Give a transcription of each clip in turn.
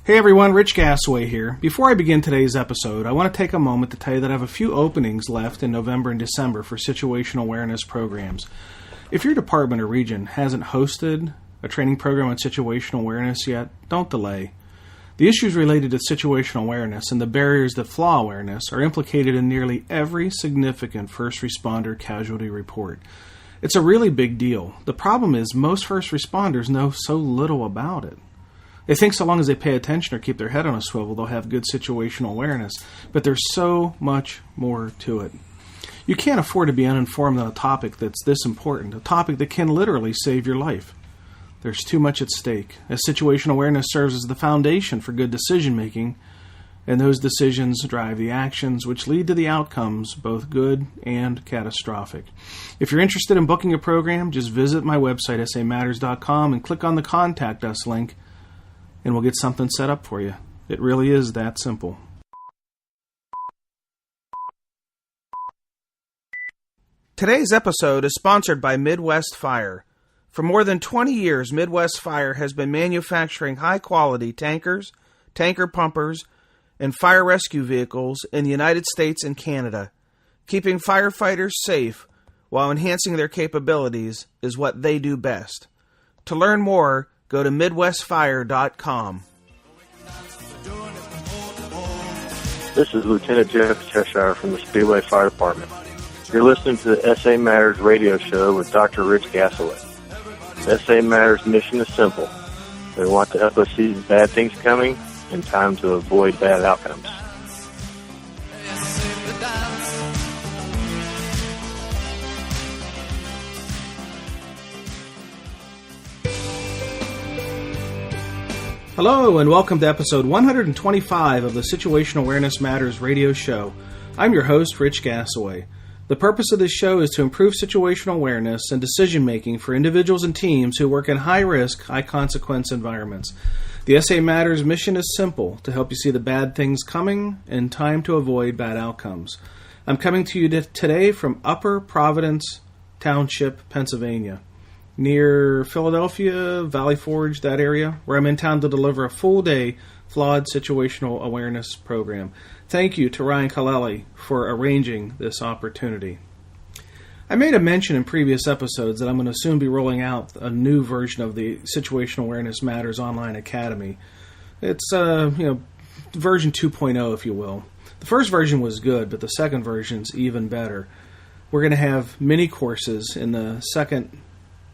Hey everyone, Rich Gasaway here. Before I begin today's episode, I want to take a moment to tell you that I have a few openings left in November and December for situational awareness programs. If your department or region hasn't hosted a training program on situational awareness yet, don't delay. The issues related to situational awareness and the barriers that flaw awareness are implicated in nearly every significant first responder casualty report. It's a really big deal. The problem is most first responders know so little about it. They think so long as they pay attention or keep their head on a swivel, they'll have good situational awareness. But there's so much more to it. You can't afford to be uninformed on a topic that's this important, a topic that can literally save your life. There's too much at stake, as situational awareness serves as the foundation for good decision-making, and those decisions drive the actions which lead to the outcomes, both good and catastrophic. If you're interested in booking a program, just visit my website, samatters.com, and click on the Contact Us link, and we'll get something set up for you. It really is that simple. Today's episode is sponsored by Midwest Fire. For more than 20 years, Midwest Fire has been manufacturing high-quality tankers, tanker pumpers, and fire rescue vehicles in the United States and Canada. Keeping firefighters safe while enhancing their capabilities is what they do best. To learn more, go to MidwestFire.com. This is Lieutenant Jeff Cheshire from the Speedway Fire Department. You're listening to the SA Matters radio show with Dr. Rich Gasaway. The SA Matters mission is simple. They want to help us see bad things coming in time to avoid bad outcomes. Hello, and welcome to episode 125 of the Situational Awareness Matters radio show. I'm your host, Rich Gasaway. The purpose of this show is to improve situational awareness and decision-making for individuals and teams who work in high-risk, high-consequence environments. The SA Matters mission is simple, to help you see the bad things coming and time to avoid bad outcomes. I'm coming to you today from Upper Providence Township, Pennsylvania, near Philadelphia, Valley Forge, that area, where I'm in town to deliver a full-day flawed situational awareness program. Thank you to Ryan Kaleli for arranging this opportunity. I made a mention in previous episodes that I'm going to soon be rolling out a new version of the Situational Awareness Matters Online Academy. It's, version 2.0, if you will. The first version was good, but the second version's even better. We're going to have mini courses in the second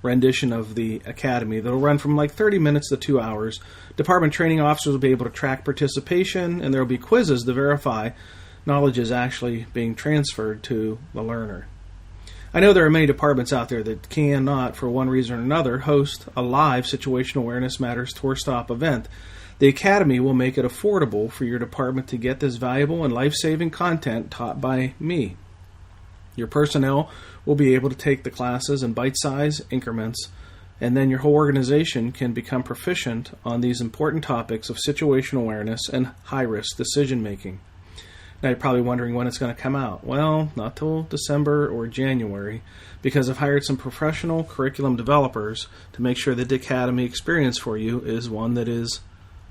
rendition of the academy that'll run from like 30 minutes to 2 hours. Department training officers will be able to track participation, and there will be quizzes to verify knowledge is actually being transferred to the learner. I know there are many departments out there that cannot, for one reason or another, host a live Situational Awareness Matters tour stop event. The academy will make it affordable for your department to get this valuable and life-saving content taught by me. Your personnel will be able to take the classes in bite-sized increments, and then your whole organization can become proficient on these important topics of situational awareness and high-risk decision-making. Now you're probably wondering when it's going to come out. Well, not till December or January, because I've hired some professional curriculum developers to make sure that the academy experience for you is one that is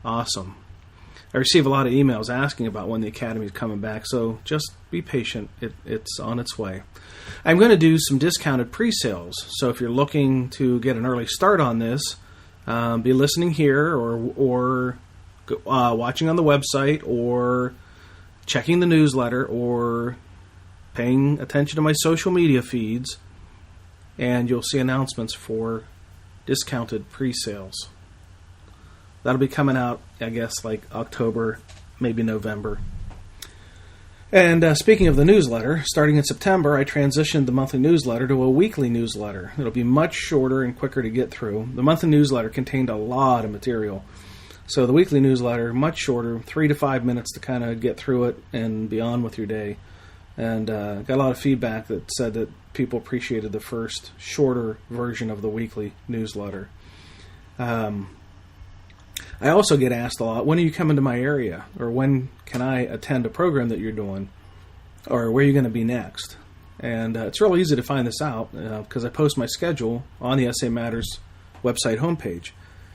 awesome. I receive a lot of emails asking about when the academy is coming back, so just be patient. It's on its way. I'm going to do some discounted pre-sales, so if you're looking to get an early start on this, be listening here or watching on the website or checking the newsletter or paying attention to my social media feeds, and you'll see announcements for discounted pre-sales. That'll be coming out, I guess, like October, maybe November. And speaking of the newsletter, starting in September, I transitioned the monthly newsletter to a weekly newsletter. It'll be much shorter and quicker to get through. The monthly newsletter contained a lot of material. So the weekly newsletter, much shorter, 3 to 5 minutes to kind of get through it and be on with your day. And got a lot of feedback that said that people appreciated the first, shorter version of the weekly newsletter. I also get asked a lot, when are you coming to my area? Or when can I attend a program that you're doing? Or where are you going to be next? And it's real easy to find this out because I post my schedule on the SA Matters website homepage.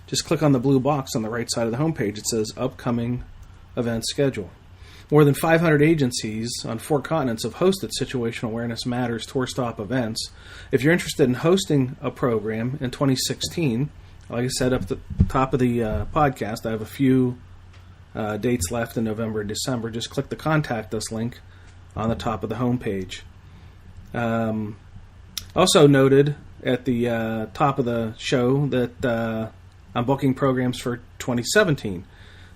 just click on the blue box on the right side of the homepage. It says Upcoming Event Schedule. More than 500 agencies on 4 continents have hosted Situational Awareness Matters tour stop events. If you're interested in hosting a program in 2016, like I said up at the top of the podcast, I have a few dates left in November and December. Just click the Contact Us link on the top of the homepage. Also noted at the top of the show that I'm booking programs for 2017.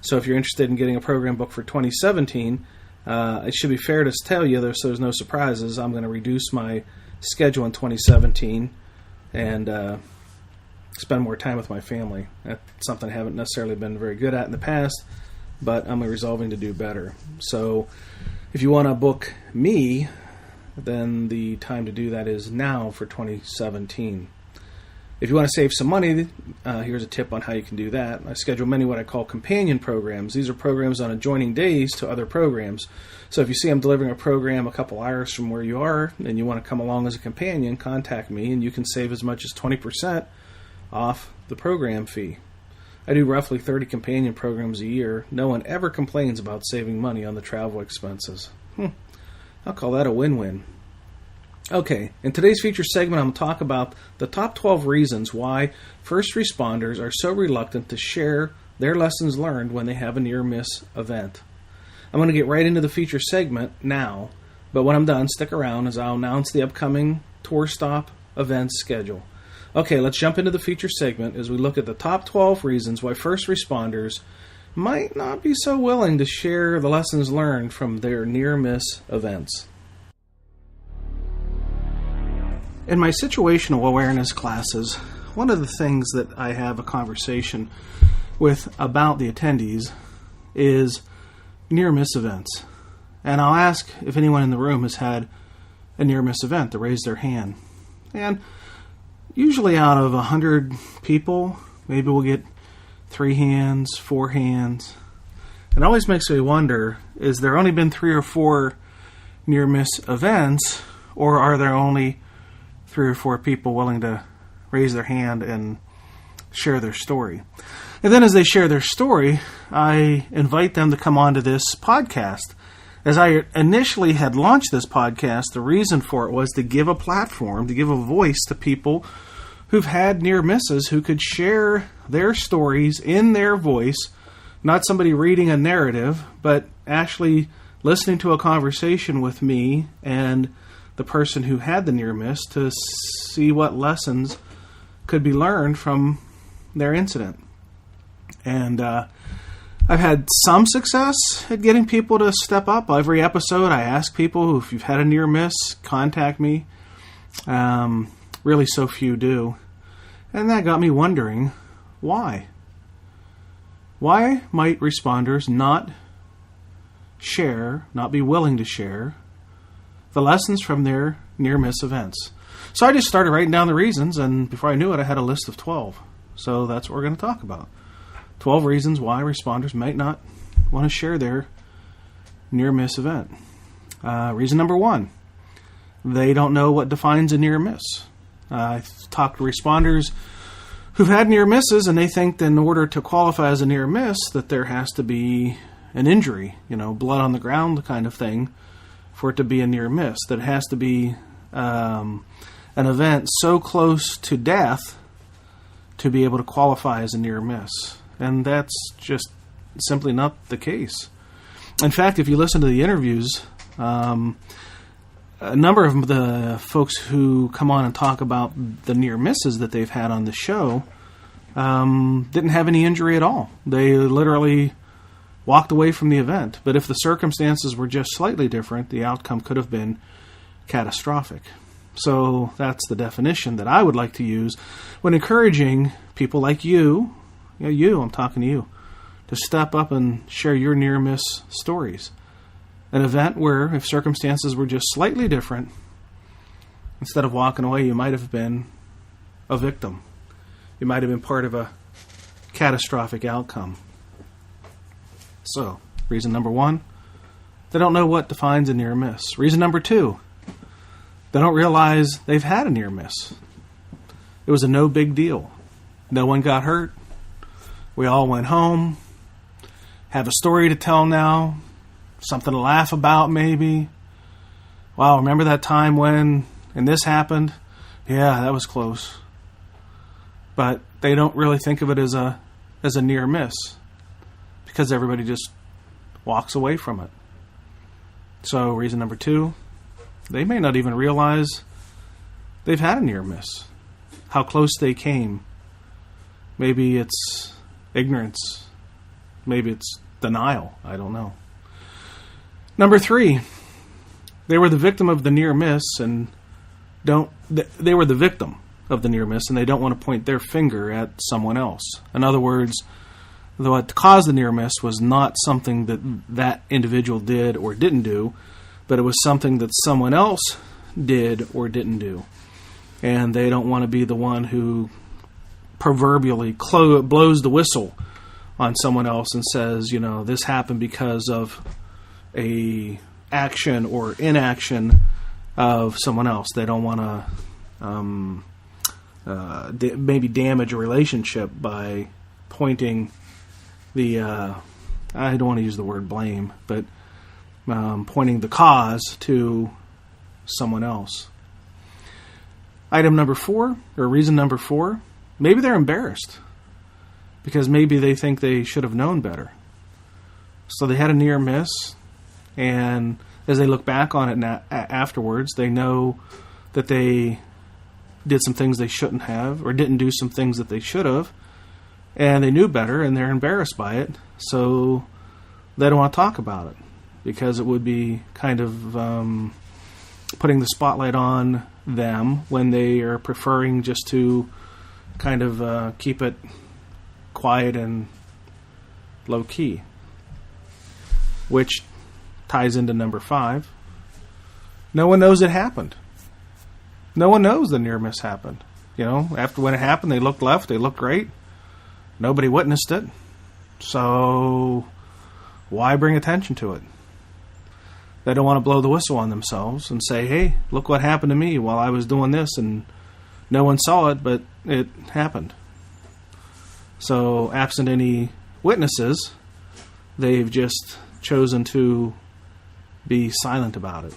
So if you're interested in getting a program booked for 2017, it should be fair to tell you, so there's no surprises, I'm going to reduce my schedule in 2017 and spend more time with my family. That's something I haven't necessarily been very good at in the past, but I'm resolving to do better. So if you want to book me, then the time to do that is now for 2017. If you want to save some money, here's a tip on how you can do that. I schedule many what I call companion programs. These are programs on adjoining days to other programs. So if you see I'm delivering a program a couple hours from where you are and you want to come along as a companion, contact me and you can save as much as 20% off the program fee. I do roughly 30 companion programs a year. No one ever complains about saving money on the travel expenses. I'll call that a win-win. Okay, in today's feature segment, I'm going to talk about the top 12 reasons why first responders are so reluctant to share their lessons learned when they have a near-miss event. I'm going to get right into the feature segment now, but when I'm done, stick around as I'll announce the upcoming tour stop event schedule. Okay, let's jump into the feature segment as we look at the top 12 reasons why first responders might not be so willing to share the lessons learned from their near-miss events. In my situational awareness classes, one of the things that I have a conversation with about the attendees is near-miss events. And I'll ask if anyone in the room has had a near-miss event to raise their hand. And usually out of 100 people, maybe we'll get 3 hands, 4 hands. It always makes me wonder, is there only been 3 or 4 near-miss events, or are there only 3 or 4 people willing to raise their hand and share their story? And then as they share their story, I invite them to come onto this podcast. As I initially had launched this podcast, the reason for it was to give a platform, to give a voice to people who've had near misses, who could share their stories in their voice, not somebody reading a narrative, but actually listening to a conversation with me and the person who had the near miss to see what lessons could be learned from their incident. And I've had some success at getting people to step up. Every episode I ask people, if you've had a near miss, contact me. Really so few do. And that got me wondering, why? Why might responders not be willing to share the lessons from their near-miss events? So I just started writing down the reasons, and before I knew it, I had a list of 12. So that's what we're going to talk about. 12 reasons why responders might not want to share their near-miss event. Reason number 1, they don't know what defines a near-miss. I've talked to responders who've had near misses, and they think that in order to qualify as a near miss, that there has to be an injury, blood on the ground, the kind of thing, for it to be a near miss. That it has to be an event so close to death to be able to qualify as a near miss. And that's just simply not the case. In fact, if you listen to the interviews, a number of the folks who come on and talk about the near misses that they've had on the show didn't have any injury at all. They literally walked away from the event. But if the circumstances were just slightly different, the outcome could have been catastrophic. So that's the definition that I would like to use when encouraging people like you, I'm talking to you, to step up and share your near-miss stories. An event where, if circumstances were just slightly different, instead of walking away, you might have been a victim. You might have been part of a catastrophic outcome. So, reason number 1, they don't know what defines a near miss. Reason number 2, they don't realize they've had a near miss. It was a no big deal. No one got hurt. We all went home, have a story to tell now, something to laugh about maybe. Wow, remember that time when and this happened? Yeah, that was close. But they don't really think of it as a near miss because everybody just walks away from it. So reason number 2, they may not even realize they've had a near miss, how close they came. Maybe it's ignorance. Maybe it's denial. I don't know. Number 3, they were the victim of the near miss and they were the victim of the near miss and they don't want to point their finger at someone else. In other words, what caused the near miss was not something that individual did or didn't do, but it was something that someone else did or didn't do. And they don't want to be the one who proverbially blows the whistle on someone else and says, this happened because of a action or inaction of someone else. They don't want to maybe damage a relationship by pointing I don't want to use the word blame, but pointing the cause to someone else. Item number 4, or reason number 4, maybe they're embarrassed because maybe they think they should have known better. So they had a near miss, and as they look back on it afterwards, they know that they did some things they shouldn't have or didn't do some things that they should have, and they knew better and they're embarrassed by it, so they don't want to talk about it because it would be kind of putting the spotlight on them when they are preferring just to kind of keep it quiet and low key, which ties into number 5. No one knows it happened. No one knows the near miss happened. After when it happened, they looked left, they looked right. Nobody witnessed it. So why bring attention to it? They don't want to blow the whistle on themselves and say, hey, look what happened to me while I was doing this and no one saw it, but it happened. So absent any witnesses, they've just chosen to be silent about it.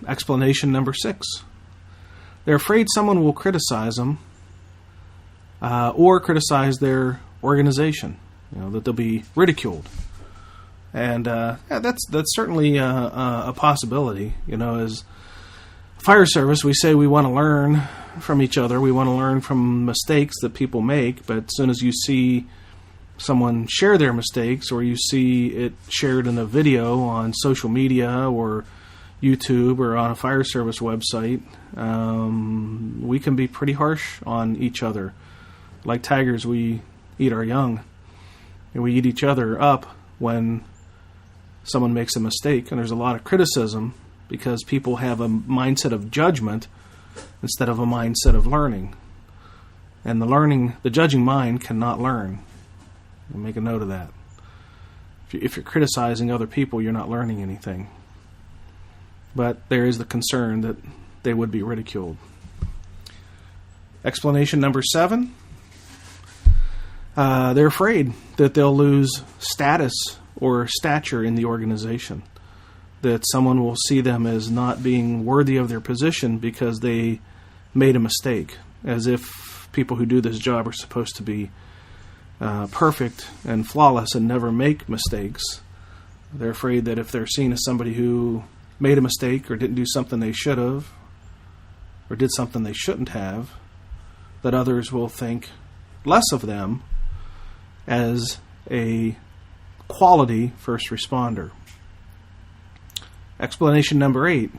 Explanation number 6. They're afraid someone will criticize them or criticize their organization, that they'll be ridiculed. And that's certainly a possibility. As fire service, we say we want to learn from each other. We want to learn from mistakes that people make, but as soon as you see someone share their mistakes or you see it shared in a video on social media or YouTube or on a fire service website, we can be pretty harsh on each other. Like tigers, we eat our young, and we eat each other up when someone makes a mistake. And there's a lot of criticism because people have a mindset of judgment instead of a mindset of learning. And the judging mind cannot learn. Make a note of that. If you're criticizing other people, you're not learning anything. But there is the concern that they would be ridiculed. Explanation number 7. They're afraid that they'll lose status or stature in the organization. That someone will see them as not being worthy of their position because they made a mistake. As if people who do this job are supposed to be perfect and flawless and never make mistakes. They're afraid that if they're seen as somebody who made a mistake or didn't do something they should have or did something they shouldn't have, that others will think less of them as a quality first responder. Explanation number 8.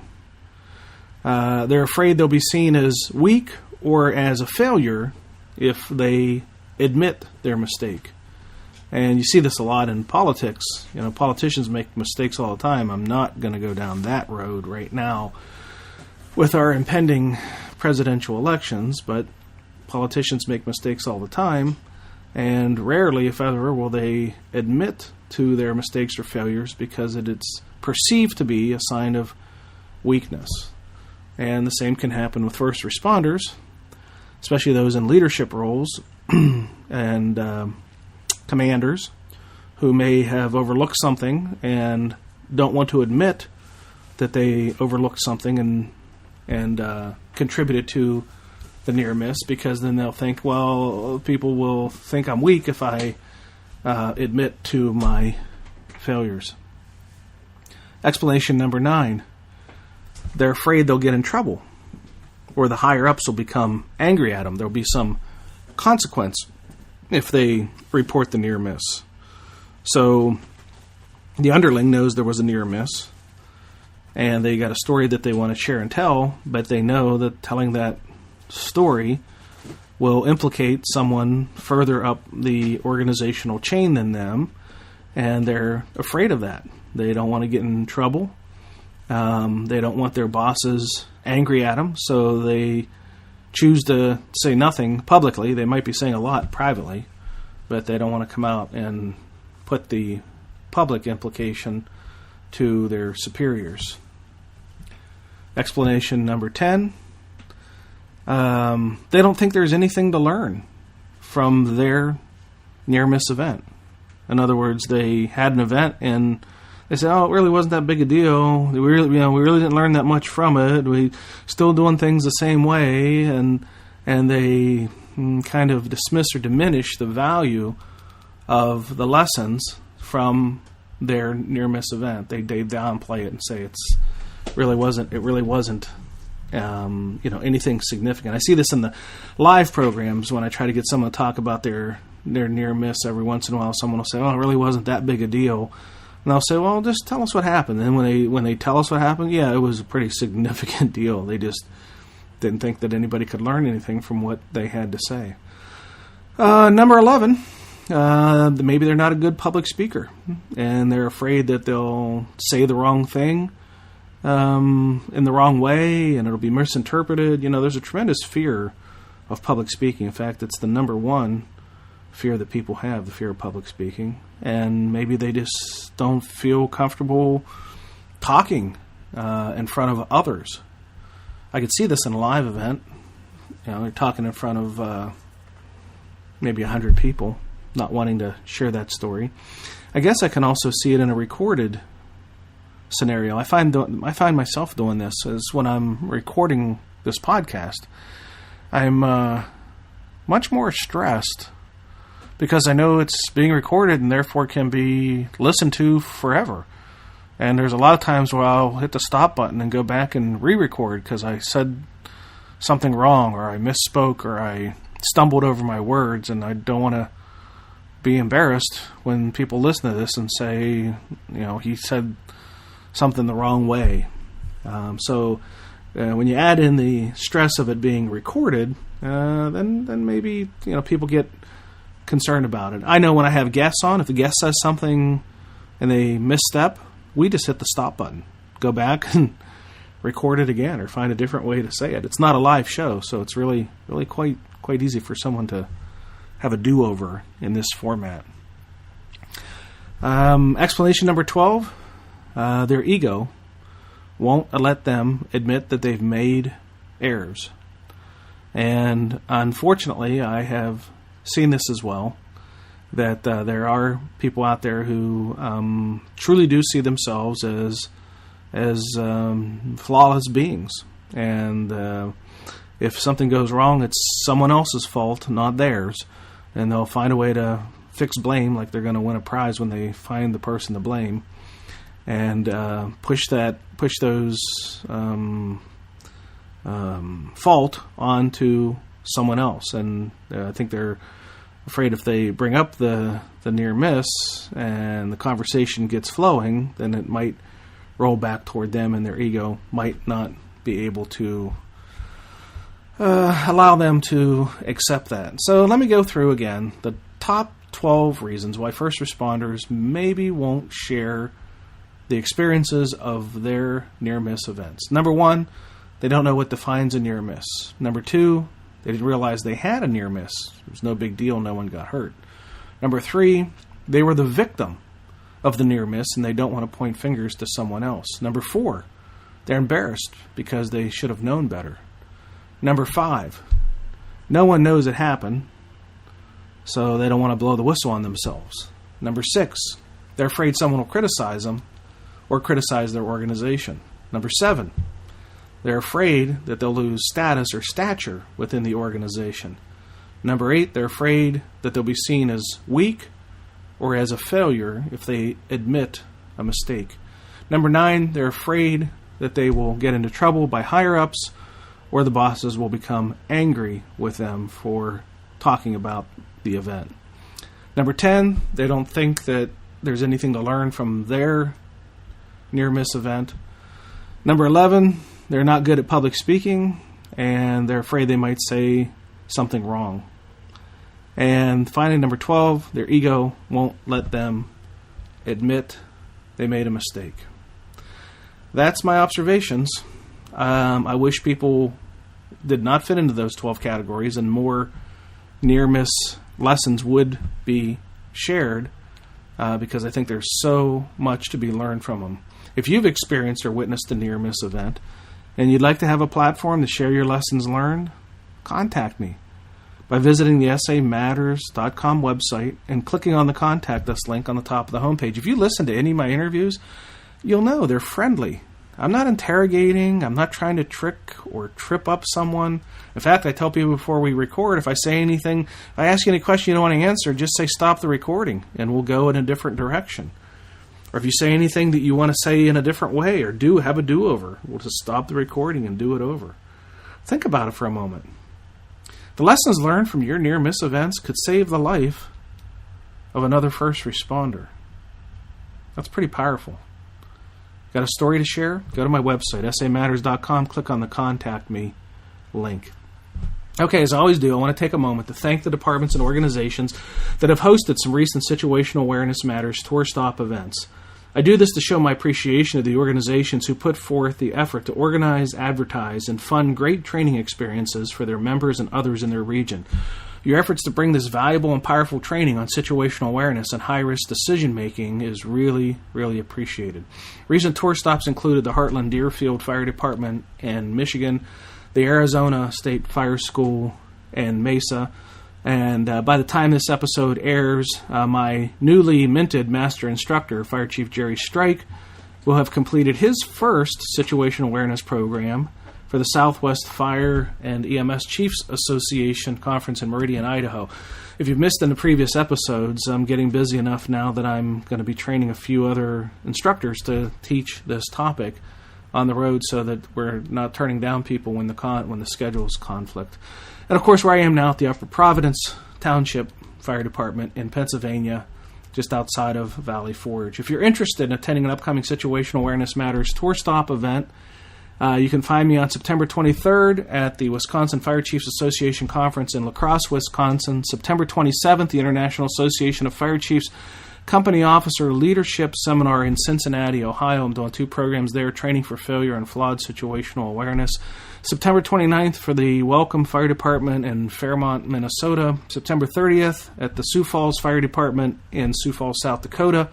They're afraid they'll be seen as weak or as a failure if they admit their mistake. And you see this a lot in politics. Politicians make mistakes all the time. I'm not going to go down that road right now with our impending presidential elections, but politicians make mistakes all the time, and rarely, if ever, will they admit to their mistakes or failures because it's perceived to be a sign of weakness. And the same can happen with first responders, especially those in leadership roles. and commanders who may have overlooked something and don't want to admit that they overlooked something and contributed to the near miss, because then they'll think, well, people will think I'm weak if I admit to my failures. Explanation number 9. They're afraid they'll get in trouble, or the higher-ups will become angry at them. There'll be some consequence if they report the near miss. So the underling knows there was a near miss, and they got a story that they want to share and tell, but they know that telling that story will implicate someone further up the organizational chain than them, and they're afraid of that. They don't want to get in trouble. They don't want their bosses angry at them, so they choose to say nothing publicly. They might be saying a lot privately, but they don't want to come out and put the public implication to their superiors. Explanation number 10. They don't think there's anything to learn from their near-miss event. In other words, they had an event and they said, "Oh, it really wasn't that big a deal. We really didn't learn that much from it. We still doing things the same way," and they kind of dismiss or diminish the value of the lessons from their near-miss event. They downplay it and say it really wasn't anything significant. I see this in the live programs when I try to get someone to talk about their near miss. Every once in a while, someone will say, "Oh, it really wasn't that big a deal," and I'll say, "Well, just tell us what happened." And when they tell us what happened, yeah, it was a pretty significant deal. They just didn't think that anybody could learn anything from what they had to say. Number 11. Maybe they're not a good public speaker, and they're afraid that they'll say the wrong thing in the wrong way, and it'll be misinterpreted. There's a tremendous fear of public speaking. In fact, it's the number one fear that people have, the fear of public speaking. And maybe they just don't feel comfortable talking in front of others. I could see this in a live event. They're talking in front of maybe 100 people, not wanting to share that story. I guess I can also see it in a recorded scenario. I find myself doing this is when I'm recording this podcast. I'm much more stressed because I know it's being recorded and therefore can be listened to forever. And there's a lot of times where I'll hit the stop button and go back and re-record because I said something wrong, or I misspoke, or I stumbled over my words, and I don't want to be embarrassed when people listen to this and say, he said something the wrong way. So when you add in the stress of it being recorded, then maybe people get concerned about it. I know when I have guests on, if a guest says something and they misstep, we just hit the stop button, go back and record it again, or find a different way to say it. It's not a live show, so it's really quite easy for someone to have a do-over in this format. Explanation number 12. Their ego won't let them admit that they've made errors. And unfortunately, I have seen this as well, that there are people out there who truly do see themselves as flawless beings. And if something goes wrong, it's someone else's fault, not theirs. And they'll find a way to fix blame, like they're going to win a prize when they find the person to blame, and push those fault onto someone else. And I think they're afraid if they bring up the near miss and the conversation gets flowing, then it might roll back toward them, and their ego might not be able to allow them to accept that. So let me go through again the top 12 reasons why first responders maybe won't share the experiences of their near-miss events. Number 1, they don't know what defines a near-miss. Number 2, they didn't realize they had a near-miss. It was no big deal, no one got hurt. Number 3, they were the victim of the near-miss and they don't want to point fingers to someone else. Number 4, they're embarrassed because they should have known better. Number 5, no one knows it happened, so they don't want to blow the whistle on themselves. Number 6, they're afraid someone will criticize them or criticize their organization. Number 7, they're afraid that they'll lose status or stature within the organization. Number 8, they're afraid that they'll be seen as weak or as a failure if they admit a mistake. Number 9, they're afraid that they will get into trouble by higher-ups or the bosses will become angry with them for talking about the event. Number 10, they don't think that there's anything to learn from their near-miss event. Number 11, they're not good at public speaking, and they're afraid they might say something wrong. And finally, number 12, their ego won't let them admit they made a mistake. That's my observations. I wish people did not fit into those 12 categories and more near-miss lessons would be shared because I think there's so much to be learned from them. If you've experienced or witnessed a near-miss event and you'd like to have a platform to share your lessons learned, contact me by visiting the SAMatters.com website and clicking on the Contact Us link on the top of the homepage. If you listen to any of my interviews, you'll know they're friendly. I'm not interrogating. I'm not trying to trick or trip up someone. In fact, I tell people before we record, if I say anything, if I ask you any question you don't want to answer, just say stop the recording and we'll go in a different direction. Or if you say anything that you want to say in a different way or have a do-over, we'll just stop the recording and do it over. Think about it for a moment. The lessons learned from your near-miss events could save the life of another first responder. That's pretty powerful. Got a story to share? Go to my website, SAMatters.com, click on the Contact Me link. Okay, as I always do, I want to take a moment to thank the departments and organizations that have hosted some recent Situational Awareness Matters tour stop events. I do this to show my appreciation of the organizations who put forth the effort to organize, advertise, and fund great training experiences for their members and others in their region. Your efforts to bring this valuable and powerful training on situational awareness and high-risk decision-making is really, really appreciated. Recent tour stops included the Heartland Deerfield Fire Department in Michigan, the Arizona State Fire School in Mesa, and by the time this episode airs, my newly minted master instructor, Fire Chief Jerry Strike, will have completed his first situational awareness program for the Southwest Fire and EMS Chiefs Association Conference in Meridian, Idaho. If you've missed in the previous episodes, I'm getting busy enough now that I'm going to be training a few other instructors to teach this topic on the road so that we're not turning down people when the schedules conflict. And of course, where I am now at the Upper Providence Township Fire Department in Pennsylvania, just outside of Valley Forge. If you're interested in attending an upcoming Situational Awareness Matters tour stop event, you can find me on September 23rd at the Wisconsin Fire Chiefs Association Conference in La Crosse, Wisconsin. September 27th, the International Association of Fire Chiefs Company Officer Leadership Seminar in Cincinnati, Ohio. I'm doing 2 programs there, Training for Failure and Flawed Situational Awareness. September 29th for the Welcome Fire Department in Fairmont, Minnesota. September 30th at the Sioux Falls Fire Department in Sioux Falls, South Dakota.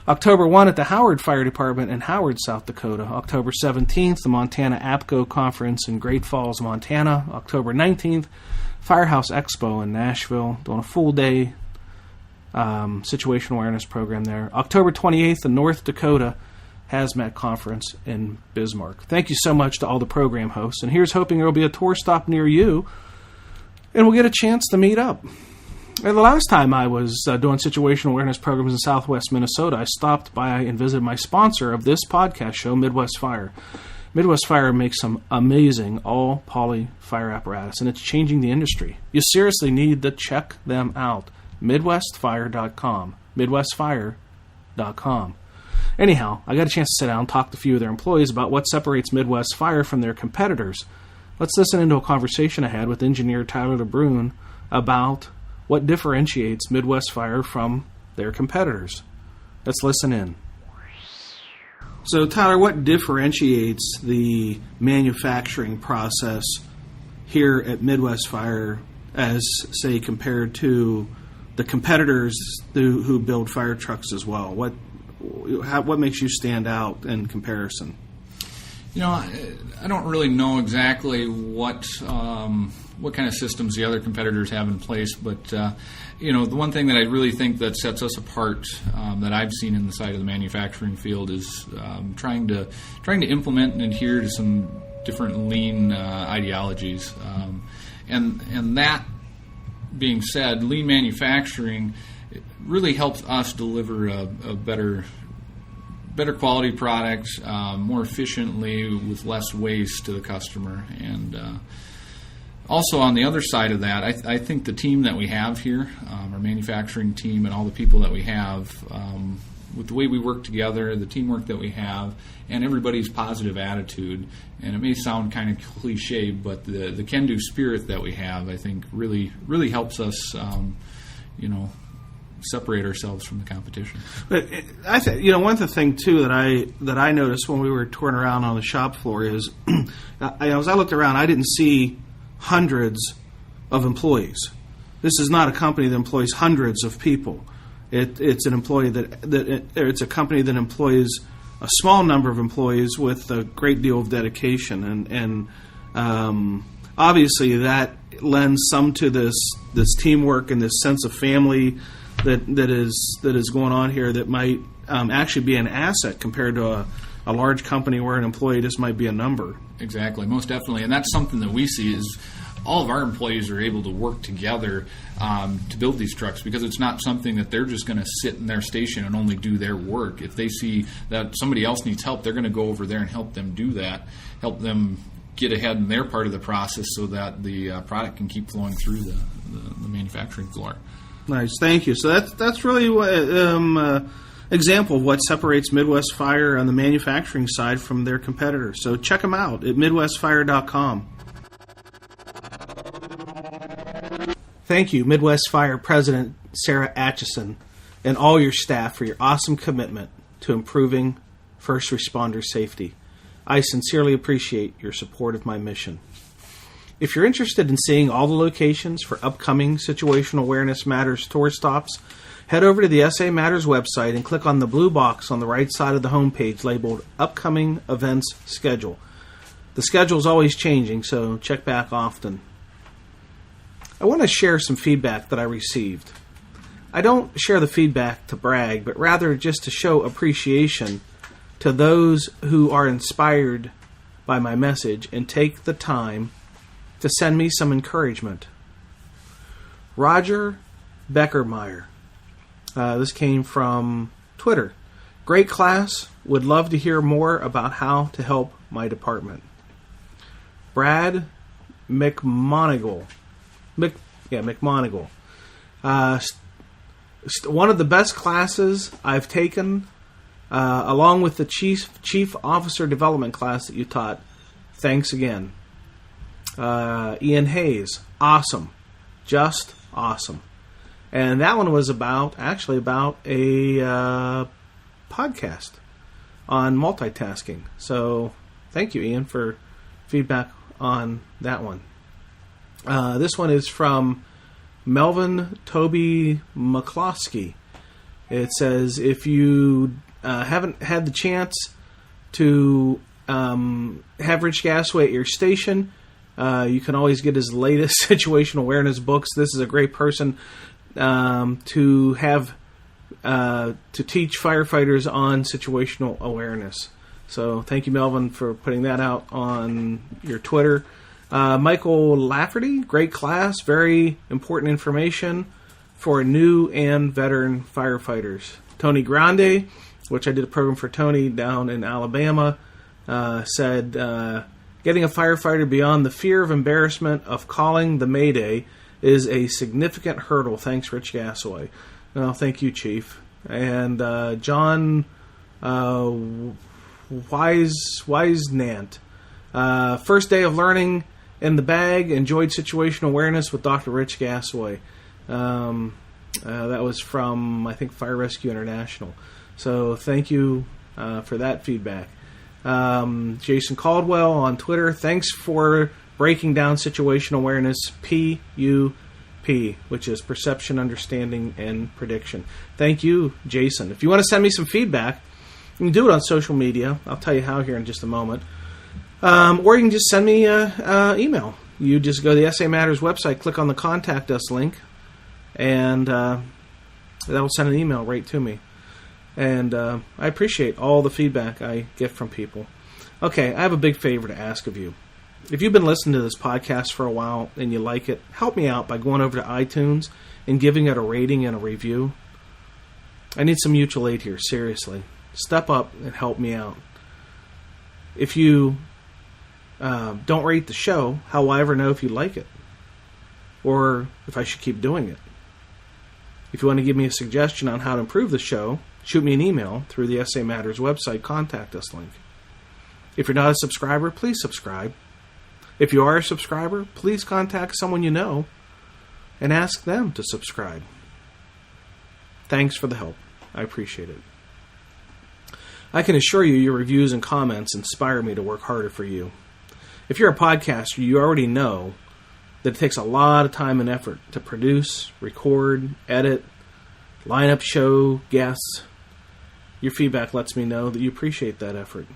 October 1 at the Howard Fire Department in Howard, South Dakota. October 17th, the Montana APCO Conference in Great Falls, Montana. October 19th, Firehouse Expo in Nashville, doing a full-day situational awareness program there. October 28th, the North Dakota Hazmat Conference in Bismarck. Thank you so much to all the program hosts, and here's hoping there will be a tour stop near you, and we'll get a chance to meet up. And the last time I was doing situational awareness programs in southwest Minnesota, I stopped by and visited my sponsor of this podcast show, Midwest Fire. Midwest Fire makes some amazing all-poly fire apparatus, and it's changing the industry. You seriously need to check them out. MidwestFire.com. MidwestFire.com. Anyhow, I got a chance to sit down and talk to a few of their employees about what separates Midwest Fire from their competitors. Let's listen into a conversation I had with engineer Tyler LeBrun about what differentiates Midwest Fire from their competitors. Let's listen in. So, Tyler, what differentiates the manufacturing process here at Midwest Fire as, say, compared to the competitors who build fire trucks as well? What makes you stand out in comparison? You know, I don't really know exactly what kind of systems the other competitors have in place, but the one thing that I really think that sets us apart, that I've seen in the side of the manufacturing field, is trying to implement and adhere to some different lean ideologies. And that being said, lean manufacturing really helps us deliver a better quality product more efficiently with less waste to the customer. And also on the other side of that, I think the team that we have here, our manufacturing team and all the people that we have, with the way we work together, the teamwork that we have, and everybody's positive attitude, and it may sound kind of cliche, but the can-do spirit that we have, I think, really helps us, separate ourselves from the competition. But I think one of the things too that I noticed when we were touring around on the shop floor is, as I looked around, I didn't see hundreds of employees. This is not a company that employs hundreds of people. It's an employee it's a company that employs a small number of employees with a great deal of dedication, and obviously that lends some to this teamwork and this sense of family that is going on here that might actually be an asset compared to a large company where an employee just might be a number. Exactly, most definitely, and that's something that we see is all of our employees are able to work together to build these trucks, because it's not something that they're just going to sit in their station and only do their work. If they see that somebody else needs help, they're going to go over there and help them do that, help them get ahead in their part of the process so that the product can keep flowing through the manufacturing floor. Nice, thank you. So that's really example of what separates Midwest Fire on the manufacturing side from their competitors. So check them out at MidwestFire.com. Thank you, Midwest Fire President Sarah Atchison, and all your staff for your awesome commitment to improving first responder safety. I sincerely appreciate your support of my mission. If you're interested in seeing all the locations for upcoming Situational Awareness Matters tour stops, head over to the SA Matters website and click on the blue box on the right side of the homepage labeled Upcoming Events Schedule. The schedule is always changing, so check back often. I want to share some feedback that I received. I don't share the feedback to brag, but rather just to show appreciation to those who are inspired by my message and take the time to send me some encouragement. Roger Beckermeyer. This came from Twitter. Great class. Would love to hear more about how to help my department. Brad McMonigal. McMonigal. One of the best classes I've taken, along with the Chief Officer Development class that you taught. Thanks again. Ian Hayes. Awesome. Just awesome. And that one was about a podcast on multitasking. So thank you, Ian, for feedback on that one. This one is from Melvin Toby McCloskey. It says, if you haven't had the chance to have Rich Gasaway at your station, you can always get his latest situational awareness books. This is a great person to have to teach firefighters on situational awareness. So thank you, Melvin, for putting that out on your Twitter. Michael Lafferty, great class, very important information for new and veteran firefighters. Tony Grande, which I did a program for Tony down in Alabama, said, getting a firefighter beyond the fear of embarrassment of calling the Mayday is a significant hurdle. Thanks, Rich Gasaway. Well, thank you, Chief. And John Wisenant. First day of learning in the bag. Enjoyed situational awareness with Dr. Rich Gasaway. That was from, I think, Fire Rescue International. So thank you for that feedback. Jason Caldwell on Twitter. Thanks for breaking down situational awareness, PUP, which is perception, understanding, and prediction. Thank you, Jason. If you want to send me some feedback, you can do it on social media. I'll tell you how here in just a moment. Or you can just send me an email. You just go to the SA Matters website, click on the Contact Us link, and that will send an email right to me. And I appreciate all the feedback I get from people. Okay, I have a big favor to ask of you. If you've been listening to this podcast for a while and you like it, help me out by going over to iTunes and giving it a rating and a review. I need some mutual aid here, seriously. Step up and help me out. If you don't rate the show, how will I ever know if you like it? Or if I should keep doing it? If you want to give me a suggestion on how to improve the show, shoot me an email through the SA Matters website Contact Us link. If you're not a subscriber, please subscribe. If you are a subscriber, please contact someone you know and ask them to subscribe. Thanks for the help. I appreciate it. I can assure you your reviews and comments inspire me to work harder for you. If you're a podcaster, you already know that it takes a lot of time and effort to produce, record, edit, line up show, guests. Your feedback lets me know that you appreciate that effort.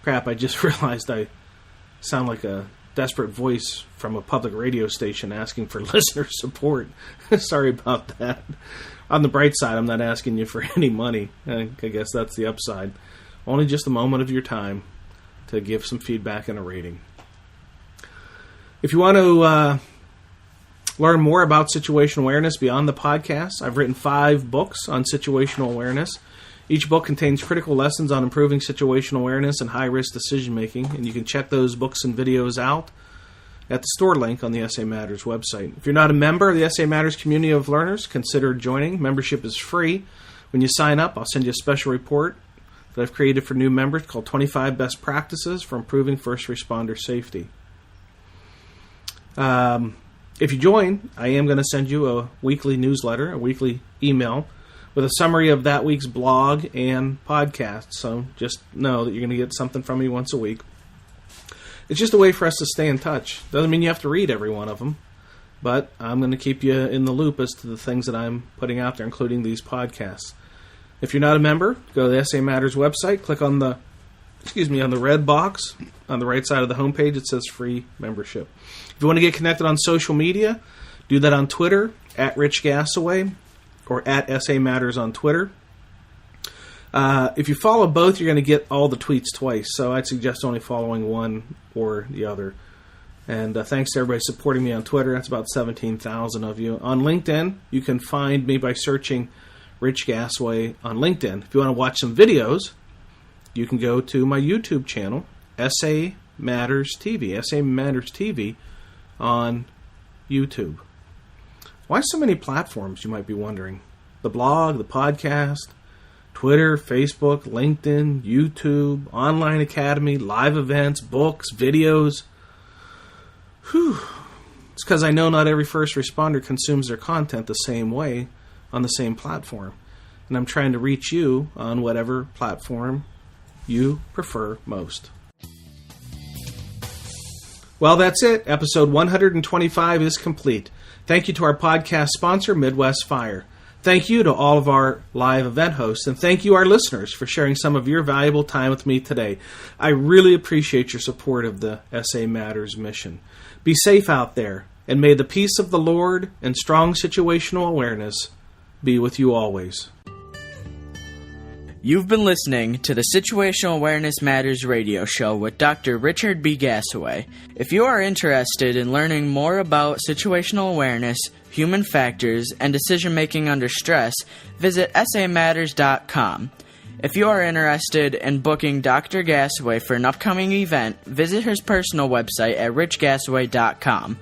Crap, I just realized I sound like a desperate voice from a public radio station asking for listener support. Sorry about that. On the bright side, I'm not asking you for any money. I guess that's the upside. Only just a moment of your time to give some feedback and a rating. If you want to learn more about situational awareness beyond the podcast, I've written 5 books on situational awareness. Each book contains critical lessons on improving situational awareness and high-risk decision-making, and you can check those books and videos out at the store link on the SA Matters website. If you're not a member of the SA Matters community of learners, consider joining. Membership is free. When you sign up, I'll send you a special report that I've created for new members called 25 Best Practices for Improving First Responder Safety. If you join, I am going to send you a weekly newsletter, a weekly email, with a summary of that week's blog and podcast. So just know that you're going to get something from me once a week. It's just a way for us to stay in touch. Doesn't mean you have to read every one of them, but I'm going to keep you in the loop as to the things that I'm putting out there, including these podcasts. If you're not a member, go to the SA Matters website, click on the red box on the right side of the homepage. It says free membership. If you want to get connected on social media, do that on Twitter, at Rich Gasaway, or at SA Matters on Twitter. If you follow both, you're going to get all the tweets twice, so I'd suggest only following one or the other. And thanks to everybody supporting me on Twitter. That's about 17,000 of you. On LinkedIn, you can find me by searching Rich Gasaway on LinkedIn. If you want to watch some videos, you can go to my YouTube channel, SA Matters TV, SA Matters TV on YouTube. Why so many platforms, you might be wondering? The blog, the podcast, Twitter, Facebook, LinkedIn, YouTube, online academy, live events, books, videos. It's because I know not every first responder consumes their content the same way on the same platform. And I'm trying to reach you on whatever platform you prefer most. Well, that's it. Episode 125 is complete. Thank you to our podcast sponsor, Midwest Fire. Thank you to all of our live event hosts, and thank you, our listeners, for sharing some of your valuable time with me today. I really appreciate your support of the SA Matters mission. Be safe out there, and may the peace of the Lord and strong situational awareness be with you always. You've been listening to the Situational Awareness Matters radio show with Dr. Richard B. Gasaway. If you are interested in learning more about situational awareness, human factors, and decision-making under stress, visit samatters.com. If you are interested in booking Dr. Gasaway for an upcoming event, visit his personal website at richgasaway.com.